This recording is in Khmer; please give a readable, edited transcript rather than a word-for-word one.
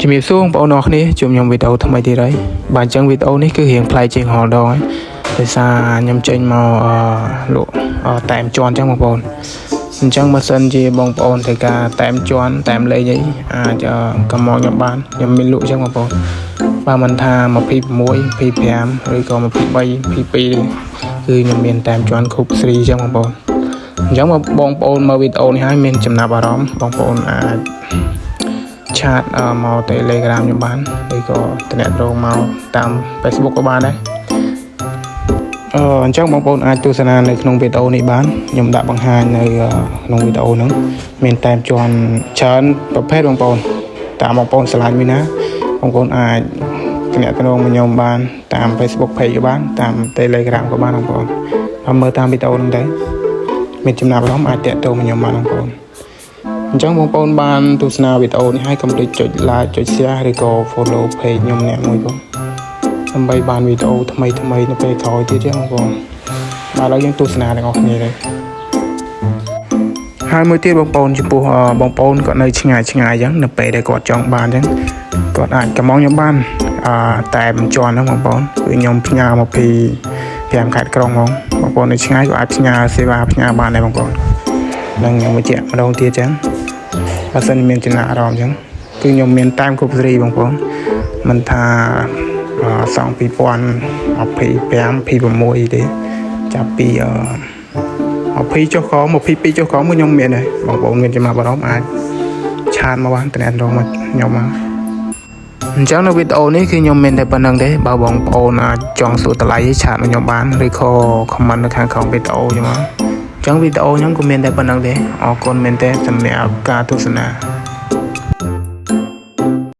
ជំរាបសួរបងប្អូនអរគ្នាជួបខ្ញុំវីដេអូថ្មីទៀតហើយបាទអញ្ចឹងវីដេអូនេះគឺរៀងប្លែកជាងរាល់ដងហើយដោយសារខ្ញុំចេញមកលក់តែមជន់អញ្ចឹងបងប្អូនអញ្ចឹងបើសិនជាបងប្អូនត្រូវការតែមជន់តែមលេងអីអាចកំមកខ្ញុំបានខ្ញុំមានលក់អញ្ចឹងបងប្អូនបាទមិនថា26 25ឬក៏23 22គឺខ្ញុំមានតែមជន់គ្រប់ស្រីអញ្ចឹងបងប្អូនអញ្ចឹងបងប្អូនមើលវីដេអូនេះហើយមានចំណាប់អារម្មណ៍បងប្អូនអាចឆាតមក Telegram ខ្ញុំបានឬក៏តំណែងមកតាម Facebook ក៏បានដែរអញ្ចឹងបងប្អូនអាចទស្សនានៅក្នុងវីដេអូនេះបានខ្ញុំដាក់បង្ហាញនៅក្នុងវីដេអូហ្នឹងមានតែមជាន់ច្រើនប្រភេទបងប្អូនតាមបងប្អូនឆ្លាញ់មួយណាបងប្អូនអាចតំណែងមកខ្ញុំបានតាម Facebook Page ក៏បានតាម Telegram ក៏បានបងប្អូនមើលតាមវីដេអូហ្នឹងទៅមានចំណាប់អារម្មណ៍អាចតាក់ទងមកខ្ញុំបានបងប្អូនអញ្ចឹងបងប្អូនបានទស្សនាវីដេអូនេះហើយកុំភ្លេចចុច like ចុច share ឬក៏ follow page ខ្ញុំអ្នកមួយបងដើម្បីបានវីដេអូថ្មីនៅពេលក្រោយទៀតចឹងបងប្អូនបាទឥឡូវយើងទស្សនាទាំងអស់គ្នាទៅហើយមួយទៀតបងប្អូនចំពោះបងប្អូនគាត់នៅឆ្ងាយអញ្ចឹងនៅពេលដែលគាត់ចង់បានអញ្ចឹងគាត់អាចកម្មងខ្ញុំបានតែមិនជាន់ហ្នឹងបងប្អូនគឺខ្ញុំផ្ញើមកពី5ខេត្តក្រុងហ្មងបងប្អូននៅឆ្ងាយក៏អាចផ្ញើសេវាផ្ញើបានដែរបងប្អូននឹងខ្ញុំបញ្ជាក់ម្ដងទៀតចឹងបើសិនមានចំណាប់អារម្មណ៍ចឹងគឺខ្ញុំមានតាមគ្រប់សេរីបងប្អូនមិនថាសង2025 26ទេចាប់ពី20ចុះក្រោម22ចុះក្រោមខ្ញុំមានដែរបងប្អូនមានចំណាប់អារម្មណ៍អាចឆាតមកបានតំណែងមកខ្ញុំមកអញ្ចឹងនៅវីដេអូនេះគឺខ្ញុំមានតែប៉ុណ្្នឹងទេបើបងប្អូនអាចចង់សួរតម្លៃឆាតមកខ្ញុំបានឬក៏ comment នៅខាងក្រោមវីដេអូចឹងមកអញ្ចឹងវីដេអូខ្ញុំក៏មានតែប៉ុណ្្នឹងទេអរគុណមែនទែនសម្រាប់ការទស្សនា